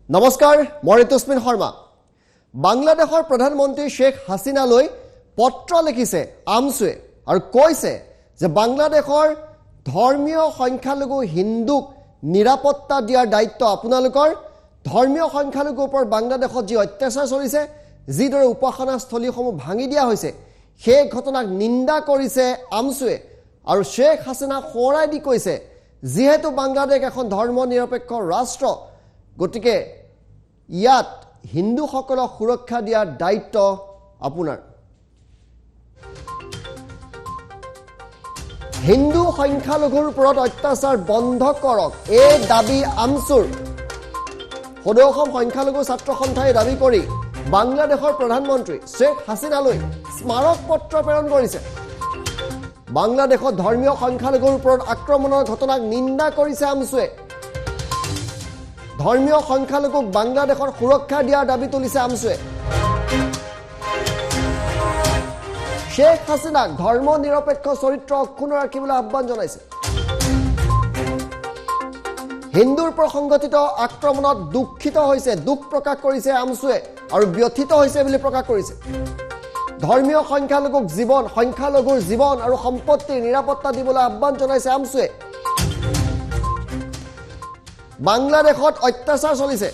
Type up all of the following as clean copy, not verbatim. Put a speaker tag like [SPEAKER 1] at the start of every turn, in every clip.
[SPEAKER 1] নমস্কাৰ মই ঋতুস্মিন শৰ্মা বাংলাদেশৰ প্ৰধানমন্ত্ৰী শেখ হাসিনালৈ পত্ৰ লিখিছে আমছুৱে আৰু কৈছে যে বাংলাদেশৰ ধৰ্মীয় সংখ্যালঘু হিন্দুক নিৰাপত্তা দিয়াৰ দায়িত্ব আপোনালোকৰ ধৰ্মীয় সংখ্যালঘুৰ ওপৰত বাংলাদেশত যি অত্যাচাৰ চলিছে যিদৰে উপাসনাস্থলীসমূহ ভাঙি দিয়া হৈছে সেই ঘটনাক নিন্দা কৰিছে আমছুৱে আৰু শেখ হাসিনা খোৰাই দি কৈছে যিহেতু বাংলাদেশ এখন ধৰ্ম নিৰপেক্ষ ৰাষ্ট্ৰ গতিকে ইয়াত হিন্দুসকলক সুৰক্ষা দিয়াৰ দায়িত্ব আপোনাৰ হিন্দু সংখ্যালঘুৰ ওপৰত অত্যাচাৰ বন্ধ কৰক এই দাবী আমছুৰ সদৌ অসম সংখ্যালঘু ছাত্ৰ সন্থাই দাবী কৰি বাংলাদেশৰ প্ৰধানমন্ত্ৰী শেখ হাসিনালৈ স্মাৰক পত্ৰ প্ৰেৰণ কৰিছে বাংলাদেশত ধৰ্মীয় সংখ্যালঘুৰ ওপৰত আক্ৰমণৰ ঘটনাক নিন্দা কৰিছে আমছুৱে ধৰ্মীয় সংখ্যালঘুক বাংলাদেশৰ সুৰক্ষা দিয়াৰ দাবী তুলিছে আমছুৱে শেখ হাসিনাক ধৰ্ম নিৰপেক্ষ চৰিত্ৰ অক্ষুণ্ণ ৰাখিবলৈ আহ্বান জনাইছে হিন্দুৰ ওপৰত সংঘটিত আক্ৰমণত দুখিত হৈছে দুখ প্ৰকাশ কৰিছে আমছুৱে আৰু ব্যথিত হৈছে বুলি প্ৰকাশ কৰিছে ধৰ্মীয় সংখ্যালঘুৰ জীৱন আৰু সম্পত্তিৰ নিৰাপত্তা দিবলৈ আহ্বান জনাইছে আমছুৱে বাংলাদেশত অত্যাচাৰ চলিছে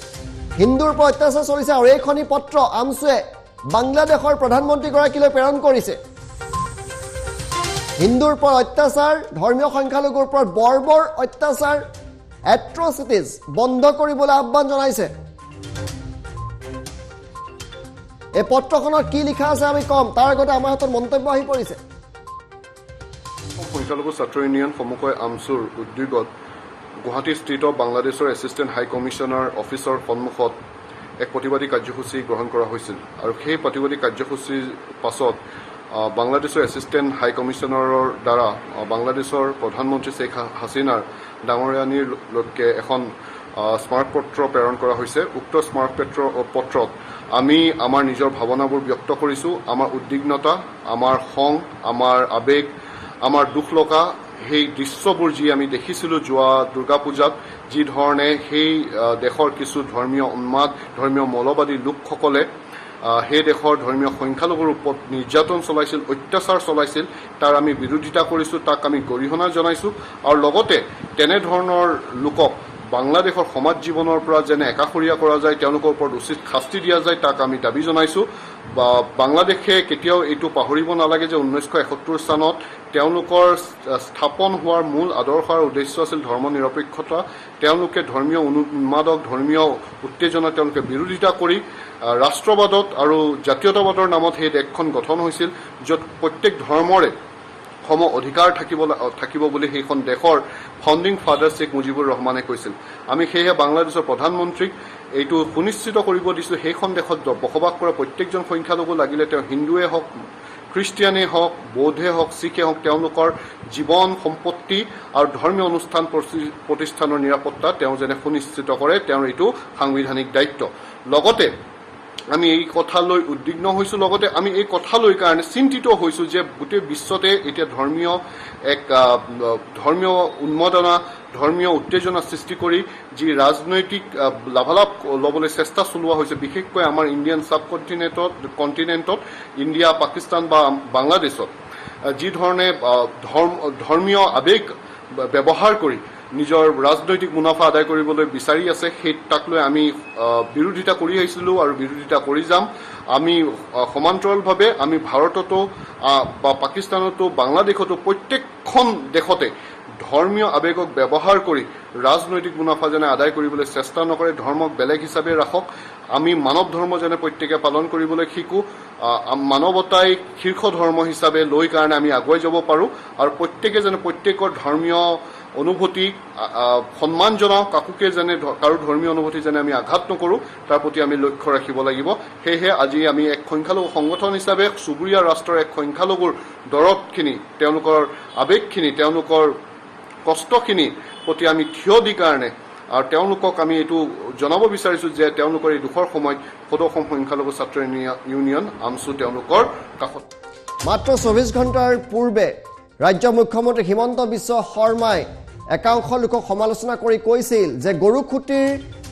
[SPEAKER 1] হিন্দুৰ ওপৰত অত্যাচাৰ চলিছে আৰু এইখনি পত্ৰ আমছুৱে বাংলাদেশৰ প্ৰধানমন্ত্ৰীগৰাকীলৈ প্ৰেৰণ কৰিছে হিন্দুৰ ওপৰত অত্যাচাৰ ধৰ্মীয় সংখ্যালঘুৰ ওপৰত বৰ্বৰ অত্যাচাৰ এট্ৰচিটিজ বন্ধ কৰিবলৈ আহ্বান জনাইছে এই পত্ৰখনত কি লিখা আছে আমি কম তাৰ আগতে আমাৰ হাতত মন্তব্য আহি পৰিছে
[SPEAKER 2] সংখ্যালঘু ছাত্ৰ ইউনিয়ন সমুখয় আমছুৰ উদ্যোগত গুৱাহাটী স্থিত বাংলাদেশৰ এছিষ্টেণ্ট হাই কমিশ্যনাৰ অফিচৰ সন্মুখত এক প্ৰতিবাদী কাৰ্যসূচী গ্ৰহণ কৰা হৈছিল আৰু সেই প্ৰতিবাদী কাৰ্যসূচীৰ পাছত বাংলাদেশৰ এছিষ্টেণ্ট হাই কমিশ্যনাৰৰ দ্বাৰা বাংলাদেশৰ প্ৰধানমন্ত্ৰী শেখ হাছিনাৰ ডাঙৰীয়ানীলৈকে এখন স্মাৰকপত্ৰ প্ৰেৰণ কৰা হৈছে উক্ত স্মাৰকপত্ৰত আমি আমাৰ নিজৰ ভাৱনাবোৰ ব্যক্ত কৰিছোঁ আমাৰ উদ্বিগ্নতা আমাৰ খং আমাৰ আৱেগ আমাৰ দুখ লগা সেই দৃশ্যবোৰ যি আমি দেখিছিলোঁ যোৱা দুৰ্গা পূজাত যি ধৰণে সেই দেশৰ কিছু ধৰ্মীয় উন্মাদ ধৰ্মীয় মৌলবাদী লোকসকলে সেই দেশৰ ধৰ্মীয় সংখ্যালঘুৰ ওপৰত নিৰ্যাতন চলাইছিল অত্যাচাৰ চলাইছিল তাৰ আমি বিৰোধিতা কৰিছোঁ তাক আমি গৰিহণা জনাইছোঁ আৰু লগতে তেনেধৰণৰ লোকক বাংলাদেশৰ সমাজ জীৱনৰ পৰা যেনে একাষৰীয়া কৰা যায় তেওঁলোকৰ ওপৰত উচিত শাস্তি দিয়া যায় তাক আমি দাবী জনাইছোঁ বা বাংলাদেশে কেতিয়াও এইটো পাহৰিব নালাগে যে 1971 চনত তেওঁলোকৰ স্থাপন হোৱাৰ মূল আদৰ্শ আৰু উদ্দেশ্য আছিল ধৰ্ম নিৰপেক্ষতা তেওঁলোকে ধৰ্মীয় উন্মাদক ধৰ্মীয় উত্তেজনা তেওঁলোকে বিৰোধিতা কৰি ৰাষ্ট্ৰবাদত আৰু জাতীয়তাবাদৰ নামত সেই দেশখন গঠন হৈছিল য'ত প্ৰত্যেক ধৰ্মৰে সম অধিকাৰ থাকিব বুলি সেইখন দেশৰ ফাউণ্ডিং ফাদাৰ শেখ মুজিবুৰ ৰহমানে কৈছিল আমি সেয়েহে বাংলাদেশৰ প্ৰধানমন্ত্ৰীক এইটো সুনিশ্চিত কৰিব দিছোঁ সেইখন দেশত বসবাস কৰা প্ৰত্যেকজন সংখ্যালঘু লাগিলে তেওঁ হিন্দুৱে হওক খ্ৰীষ্টিয়ানেই হওক বৌদ্ধে হওক শিখে হওক তেওঁলোকৰ জীৱন সম্পত্তি আৰু ধৰ্মীয় অনুষ্ঠান প্ৰতিষ্ঠানৰ নিৰাপত্তা তেওঁ যেনে সুনিশ্চিত কৰে তেওঁৰ এইটো সাংবিধানিক দায়িত্ব লগতে আমি এই কথালৈ উদ্বিগ্ন হৈছোঁ লগতে আমি এই কথালৈ কাৰণে চিন্তিত হৈছোঁ যে গোটেই বিশ্বতে এতিয়া ধৰ্মীয় উন্মাদনা ধৰ্মীয় উত্তেজনা সৃষ্টি কৰি যি ৰাজনৈতিক লাভালাভ ল'বলৈ চেষ্টা চলোৱা হৈছে বিশেষকৈ আমাৰ ইণ্ডিয়ান ছাব কণ্টিনেণ্টত ইণ্ডিয়া পাকিস্তান বা বাংলাদেশত যি ধৰণে ধৰ্মীয় আৱেগ ব্যৱহাৰ কৰি নিজৰ ৰাজনৈতিক মুনাফা আদায় কৰিবলৈ বিচাৰি আছে সেই তাক লৈ আমি বিৰোধিতা কৰি আহিছিলোঁ আৰু বিৰোধিতা কৰি যাম আমি সমান্তৰালভাৱে আমি ভাৰততো বা পাকিস্তানতো বাংলাদেশতো প্ৰত্যেকখন দেশতে ধৰ্মীয় আৱেগক ব্যৱহাৰ কৰি ৰাজনৈতিক মুনাফা যেনে আদায় কৰিবলৈ চেষ্টা নকৰে ধৰ্মক বেলেগ হিচাপে ৰাখক আমি মানৱ ধৰ্ম যেনে প্ৰত্যেকে পালন কৰিবলৈ শিকোঁ মানৱতাই শীৰ্ষ ধৰ্ম হিচাপে লৈ কাৰণে আমি আগুৱাই যাব পাৰোঁ আৰু প্ৰত্যেকে যেনে প্ৰত্যেকৰ ধৰ্মীয় অনুভূতি সন্মান জনাওঁ কাকোকে যেনে কাৰো ধৰ্মীয় অনুভূতি যেনে আমি আঘাত নকৰোঁ তাৰ প্ৰতি আমি লক্ষ্য ৰাখিব লাগিব সেয়েহে আজি আমি এক সংখ্যালঘু সংগঠন হিচাপে চুবুৰীয়া ৰাষ্ট্ৰৰ এক সংখ্যালঘুৰ দৰদখিনি তেওঁলোকৰ আৱেগখিনি তেওঁলোকৰ কষ্টখিনি প্ৰতি আমি থিয় দি কাৰণে আৰু তেওঁলোকক আমি এইটো জনাব বিচাৰিছোঁ যে তেওঁলোকৰ এই দুখৰ সময়ত সদৌ অসম সংখ্যালঘু ছাত্ৰ ইউনিয়ন আমছু তেওঁলোকৰ কাষত
[SPEAKER 1] মাত্ৰ 24 ঘণ্টাৰ পূৰ্বে ৰাজ্য মুখ্যমন্ত্ৰী হিমন্ত বিশ্ব শৰ্মাই একাংশ লোকক সমালোচনা কৰি কৈছিল যে গৰুখুটিৰ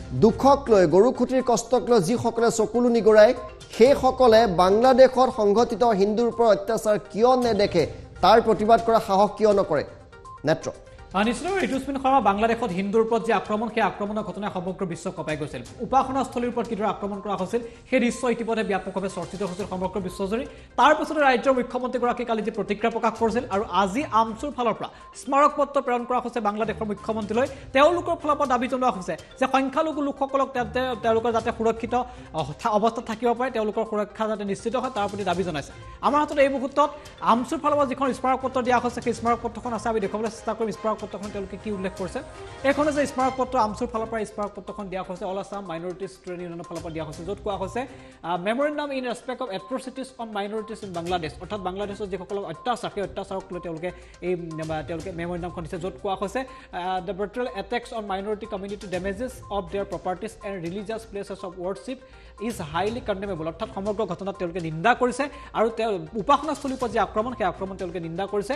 [SPEAKER 1] দুখক লৈ গৰু খুটিৰ কষ্টক লৈ যিসকলে চকুলো নিগৰায় সেইসকলে বাংলাদেশত সংঘটিত হিন্দুৰ ওপৰত অত্যাচাৰ কিয় নেদেখে তাৰ প্ৰতিবাদ কৰা সাহস কিয় নকৰে নেত্ৰ
[SPEAKER 3] নিশ্চিতভাৱে ঋতুস্মিন শৰ্মা বাংলাদেশত হিন্দুৰ ওপৰত যে আক্ৰমণ সেই আক্ৰমণৰ ঘটনাই সমগ্ৰ বিশ্বক কঁপাই গৈছিল উপাসনাস্থলীৰ ওপৰত কিদৰে আক্ৰমণ কৰা হৈছিল সেই দৃশ্য ইতিমধ্যে ব্যাপকভাৱে চৰ্চিত হৈছিল সমগ্ৰ বিশ্বজুৰি তাৰ পিছতে ৰাজ্যৰ মুখ্যমন্ত্ৰীগৰাকী কালি যি প্ৰতিক্ৰিয়া প্ৰকাশ কৰিছিল আৰু আজি আমচুৰ ফালৰ পৰা স্মাৰক পত্ৰ প্ৰেৰণ কৰা হৈছে বাংলাদেশৰ মুখ্যমন্ত্ৰীলৈ তেওঁলোকৰ ফালৰ পৰা দাবী জনোৱা হৈছে যে সংখ্যালঘু লোকসকলক তেওঁলোকৰ যাতে সুৰক্ষিত অৱস্থাত থাকিব পাৰে তেওঁলোকৰ সুৰক্ষা যাতে নিশ্চিত হয় তাৰ প্ৰতি দাবী জনাইছে আমাৰ হাতত এই মুহূৰ্তত আমচুৰ ফালৰ পৰা যিখন স্মাৰক পত্ৰ দিয়া হৈছে সেই স্মাৰক পত্ৰখন আছে আমি দেখুৱাবলৈ চেষ্টা কৰিম স্মাৰক পত্ৰখন তেওঁলোকে কি উল্লেখ কৰিছে এখন যে স্মাৰক পত্ৰ আমচুৰ ফালৰ পৰা স্মাৰক পত্ৰখন দিয়া হৈছে অল আছাম মাইনৰিটিজ ট্ৰেড ইউনিয়নৰ ফালৰ পৰা দিয়া হৈছে য'ত কোৱা হৈছে memorandum in respect of atrocities on minorities in Bangladesh অৰ্থাৎ বাংলাদেশৰ যিসকলক অত্যাচাৰ সেই অত্যাচাৰক লৈ তেওঁলোকে মেমৰেণ্ডামখন দিছে য'ত কোৱা হৈছে the brutal attacks on minority community damages of their properties and religious places of worship is highly condemnable অৰ্থাৎ সমগ্ৰ ঘটনাত তেওঁলোকে নিন্দা কৰিছে আৰু তেওঁ উপাসনাস্থলীৰ ওপৰত যি আক্ৰমণ সেই আক্ৰমণ তেওঁলোকে নিন্দা কৰিছে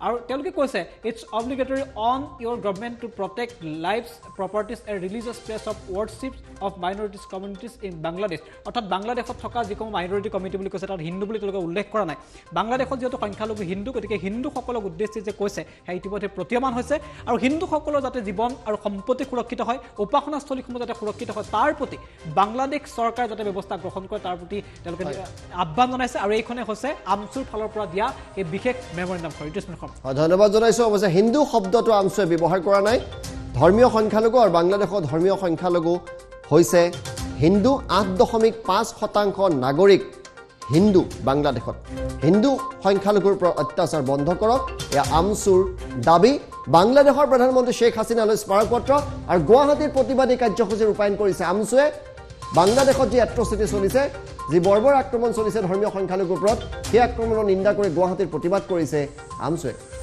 [SPEAKER 3] আৰু তেওঁলোকে কৈছে it's obligatory on your government to protect lives properties and religious place of worship of minorities communities in Bangladesh অৰ্থাৎ বাংলাদেশত থকা যিসমূহ মাইনৰিটি কমিউনিটি বুলি কৈছে তাত হিন্দু বুলি তেওঁলোকে উল্লেখ কৰা নাই বাংলাদেশত যিহেতু সংখ্যালঘু হিন্দু গতিকে হিন্দুসকলক উদ্দেশ্যি যে কৈছে সেই ইতিমধ্যে প্ৰতীয়মান হৈছে আৰু হিন্দুসকলৰ যাতে জীৱন আৰু সম্পত্তি সুৰক্ষিত হয় উপাসনাস্থলীসমূহ যাতে সুৰক্ষিত হয় তাৰ প্ৰতি বাংলাদেশ চৰকাৰে যাতে ব্যৱস্থা গ্ৰহণ কৰে তাৰ প্ৰতি তেওঁলোকে আহ্বান জনাইছে আৰু এইখনে হৈছে আমচুৰ ফালৰ পৰা দিয়া এই বিশেষ মেমৰেণ্ডাম
[SPEAKER 1] ধন্যবাদ জনাইছোঁ অৱশ্যে হিন্দু শব্দটো আমচুৱে ব্যৱহাৰ কৰা নাই ধৰ্মীয় সংখ্যালঘু আৰু বাংলাদেশৰ ধৰ্মীয় সংখ্যালঘু হৈছে হিন্দু 8.5% নাগৰিক হিন্দু বাংলাদেশত হিন্দু সংখ্যালঘুৰ ওপৰত অত্যাচাৰ বন্ধ কৰক এয়া আমচুৰ দাবী বাংলাদেশৰ প্ৰধানমন্ত্ৰী শ্বেখ হাছিনালৈ স্মাৰক পত্ৰ আৰু গুৱাহাটীৰ প্ৰতিবাদী কাৰ্যসূচী ৰূপায়ণ কৰিছে আমচুৱে বাংলাদেশত যি এট্ৰচিটি চলিছে যি বৰ্বৰ আক্ৰমণ চলিছে ধৰ্মীয় সংখ্যালঘুৰ ওপৰত সেই আক্ৰমণৰ নিন্দা কৰি গুৱাহাটীৰ প্ৰতিবাদ কৰিছে আমচুৱে